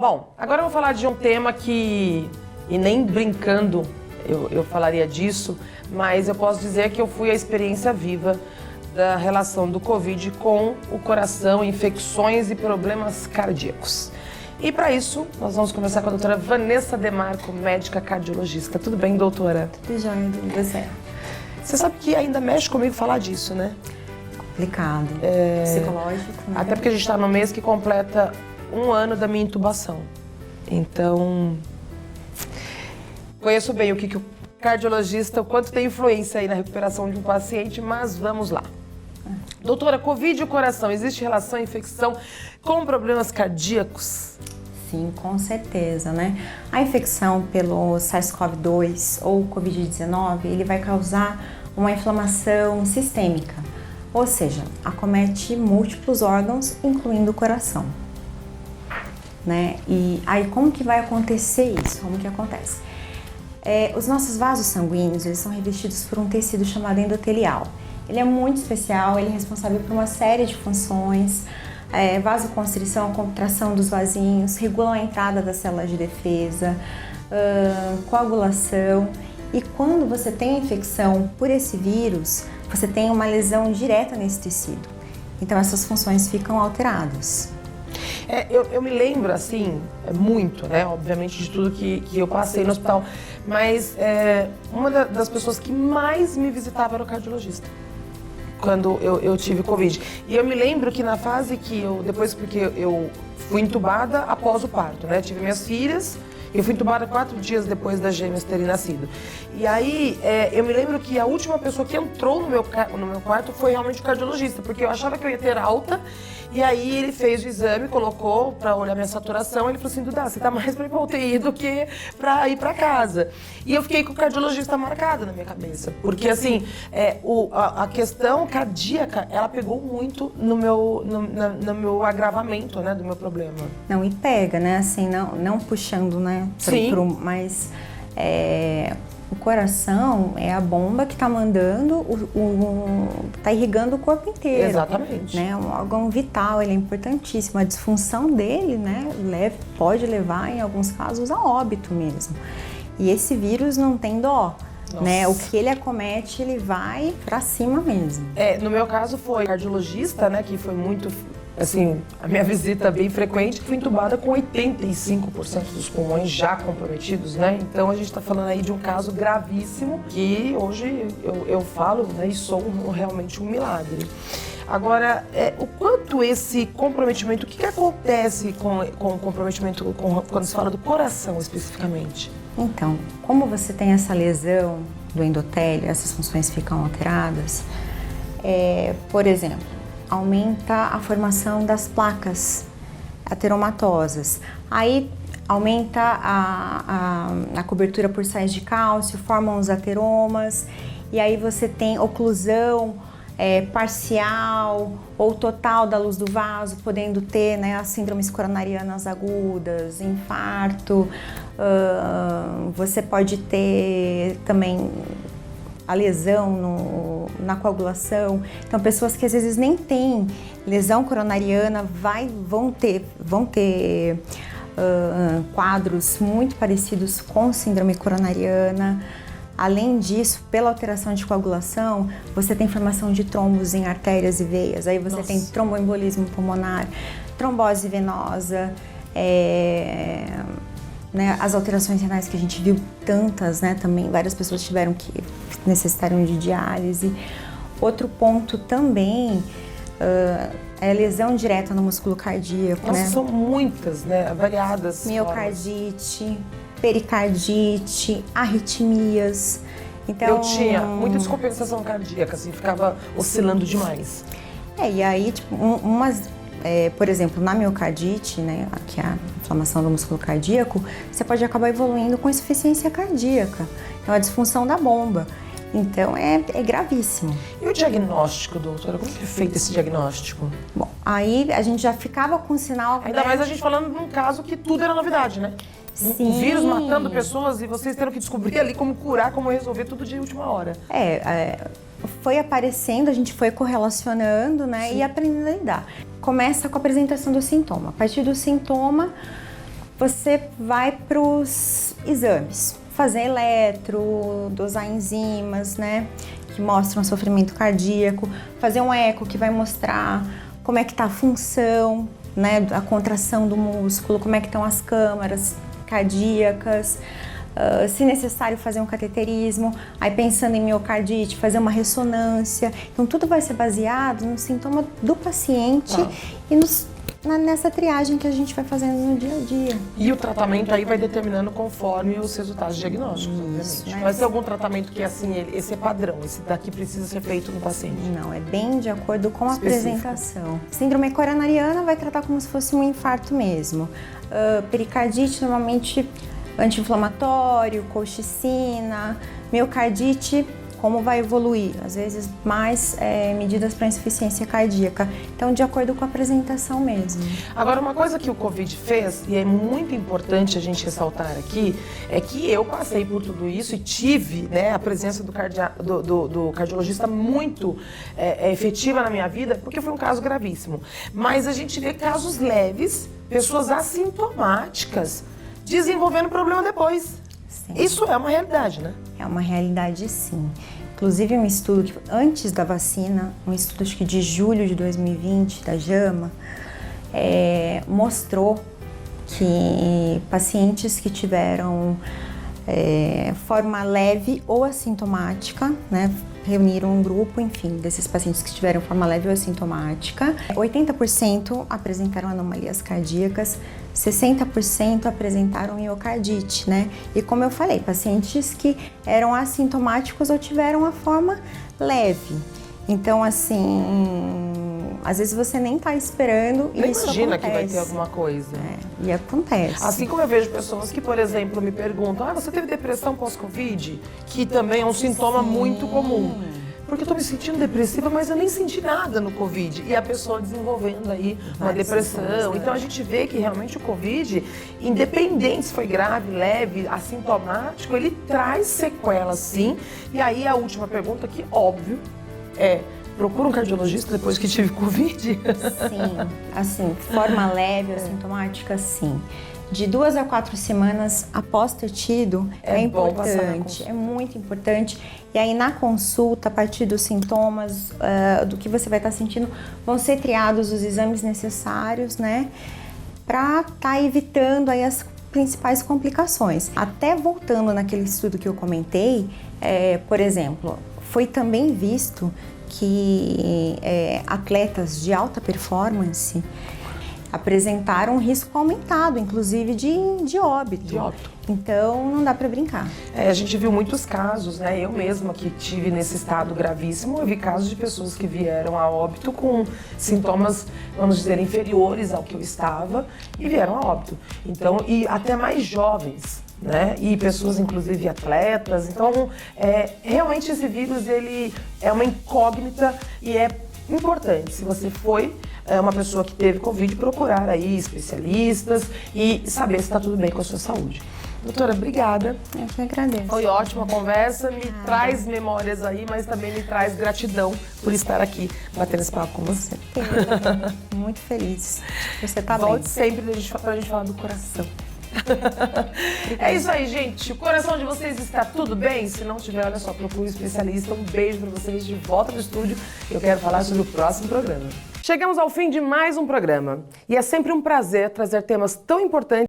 Bom, agora eu vou falar de um tema que, e nem brincando eu falaria disso, mas eu posso dizer que eu fui a experiência viva da relação do Covid com o coração, infecções e problemas cardíacos. E para isso, nós vamos conversar com a doutora Vanessa Demarco, médica cardiologista. Tudo bem, doutora? Tudo jóia, você? Você sabe que ainda mexe comigo falar disso, né? Complicado, psicológico, né? Até porque a gente está no mês que completa 1 ano da minha intubação. Então, conheço bem o cardiologista, o quanto tem influência aí na recuperação de um paciente, mas vamos lá. Doutora, Covid e o coração, existe relação, infecção com problemas cardíacos? Sim, com certeza, né? A infecção pelo SARS-CoV-2 ou Covid-19, ele vai causar uma inflamação sistêmica, ou seja, acomete múltiplos órgãos, incluindo o coração, né? E aí, como que vai acontecer isso? Como que acontece? Os nossos vasos sanguíneos, eles são revestidos por um tecido chamado endotelial. Ele é muito especial, ele é responsável por uma série de funções, vasoconstrição, contração dos vasinhos, regulam a entrada das células de defesa, coagulação. E quando você tem a infecção por esse vírus, você tem uma lesão direta nesse tecido. Então essas funções ficam alteradas. Eu me lembro, assim, muito, né, obviamente, de tudo que eu passei no hospital, mas uma das pessoas que mais me visitava era o cardiologista, quando eu tive Covid. E eu me lembro que na fase que porque eu fui entubada após o parto, né, tive minhas filhas, eu fui entubada 4 dias depois das gêmeas terem nascido. E aí, eu me lembro que a última pessoa que entrou no meu quarto foi realmente o cardiologista, porque eu achava que eu ia ter alta, e aí ele fez o exame, colocou pra olhar minha saturação, ele falou assim, Duda, você tá mais pra ir pra UTI do que pra ir pra casa. E eu fiquei com o cardiologista marcado na minha cabeça, porque assim, a questão cardíaca, ela pegou muito no meu agravamento, né, do meu problema. Não, e pega, né, assim, não puxando, né, Sim. Mas o coração é a bomba que está mandando, está irrigando o corpo inteiro. Exatamente. Né? Um órgão vital, ele é importantíssimo. A disfunção dele, né, pode levar, em alguns casos, a óbito mesmo. E esse vírus não tem dó. Né? O que ele acomete, ele vai para cima mesmo. No meu caso foi cardiologista, né, que foi muito, assim, a minha visita bem frequente, fui entubada com 85% dos pulmões já comprometidos, né? Então a gente está falando aí de um caso gravíssimo que hoje eu falo, né, e sou realmente um milagre. Agora, o quanto esse comprometimento, o que acontece com o comprometimento quando se fala do coração especificamente? Então, como você tem essa lesão do endotélio, essas funções ficam alteradas, por exemplo, aumenta a formação das placas ateromatosas. Aí aumenta a cobertura por sais de cálcio, formam os ateromas, e aí você tem oclusão parcial ou total da luz do vaso, podendo ter, né, as síndromes coronarianas agudas, infarto. Você pode ter também a lesão na coagulação. Então, pessoas que às vezes nem têm lesão coronariana vão ter quadros muito parecidos com síndrome coronariana. Além disso, pela alteração de coagulação, você tem formação de trombos em artérias e veias. Aí você tem tromboembolismo pulmonar, trombose venosa, né, as alterações renais que a gente viu tantas, né, também várias pessoas necessitaram de diálise. Outro ponto também é a lesão direta no músculo cardíaco. Nossa, né? São muitas, né, variadas. Miocardite, pericardite, arritmias. Então, eu tinha muita descompensação cardíaca, assim, ficava oscilando demais. E aí, tipo, por exemplo, na miocardite, né, que é a inflamação do músculo cardíaco, você pode acabar evoluindo com insuficiência cardíaca, é uma disfunção da bomba. Então, é gravíssimo. E o diagnóstico, doutora? Como que é feito esse diagnóstico? Bom, aí a gente já ficava com sinal... Ainda mais a gente falando num caso que tudo era novidade, né? Sim. Um vírus matando pessoas e vocês tendo que descobrir ali como curar, como resolver tudo de última hora. Foi aparecendo, a gente foi correlacionando, né? Sim. E aprendendo a lidar. Começa com a apresentação do sintoma. A partir do sintoma, você vai para os exames, fazer eletro, dosar enzimas, né, que mostram o sofrimento cardíaco, fazer um eco que vai mostrar como é que está a função, né, a contração do músculo, como é que estão as câmaras cardíacas, se necessário fazer um cateterismo, aí pensando em miocardite, fazer uma ressonância. Então tudo vai ser baseado no sintoma do paciente e nessa triagem que a gente vai fazendo no dia a dia. E o tratamento aí vai determinando conforme os resultados diagnósticos, obviamente. Né? Vai ser algum tratamento que, assim, esse é padrão, esse daqui precisa ser feito no paciente? Não, é bem de acordo com a apresentação. Síndrome coronariana vai tratar como se fosse um infarto mesmo. Pericardite, normalmente anti-inflamatório, colchicina. Miocardite, como vai evoluir? Às vezes mais medidas para insuficiência cardíaca. Então, de acordo com a apresentação mesmo. Agora, uma coisa que o Covid fez, e é muito importante a gente ressaltar aqui, é que eu passei por tudo isso e tive, né, a presença do cardiologista muito efetiva na minha vida, porque foi um caso gravíssimo. Mas a gente vê casos leves, pessoas assintomáticas, desenvolvendo problema depois. Sim. Isso é uma realidade, né? É uma realidade, sim. Inclusive, um estudo que, antes da vacina, um estudo acho que de julho de 2020, da JAMA, mostrou que pacientes que tiveram forma leve ou assintomática, né, reuniram um grupo, enfim, desses pacientes que tiveram forma leve ou assintomática, 80% apresentaram anomalias cardíacas, 60% apresentaram miocardite, né? E como eu falei, pacientes que eram assintomáticos ou tiveram a forma leve. Então, assim, às vezes você nem tá esperando e isso imagina acontece. Que vai ter alguma coisa. E acontece. Assim como eu vejo pessoas que, por exemplo, me perguntam: você teve depressão pós-Covid? Que também é um sintoma muito comum. Porque eu tô me sentindo depressiva, mas eu nem senti nada no Covid. E a pessoa desenvolvendo aí uma depressão. Então a gente vê que realmente o Covid, independente se foi grave, leve, assintomático, ele traz sequelas sim. E aí a última pergunta, que óbvio, procura um cardiologista depois que tive Covid? Sim, assim, forma leve, assintomática, sim. De 2 a 4 semanas após ter tido, é importante, é muito importante. E aí na consulta, a partir dos sintomas, do que você vai estar sentindo, vão ser triados os exames necessários, né? Para estar evitando aí as principais complicações. Até voltando naquele estudo que eu comentei, por exemplo, foi também visto que atletas de alta performance apresentaram um risco aumentado, inclusive de óbito. Então, não dá para brincar. A gente viu muitos casos, né? Eu mesma que tive nesse estado gravíssimo, eu vi casos de pessoas que vieram a óbito com sintomas, vamos dizer, inferiores ao que eu estava e vieram a óbito. Então, e até mais jovens, né? E pessoas, inclusive, atletas. Então, realmente esse vírus, ele é uma incógnita e é importante. Se você foi uma pessoa que teve Covid, procurar aí especialistas e saber se está tudo bem com a sua saúde. Doutora, obrigada. Eu que agradeço. Foi ótima a conversa, me traz memórias aí, mas também me traz gratidão por estar aqui batendo esse papo com você. Muito feliz. Você tá bem. Volte sempre pra gente falar do coração. É isso aí, gente. O coração de vocês está tudo bem? Se não tiver, olha só, procure um especialista. Um beijo pra vocês, de volta no estúdio. Eu quero falar sobre o próximo programa. Chegamos ao fim de mais um programa. E é sempre um prazer trazer temas tão importantes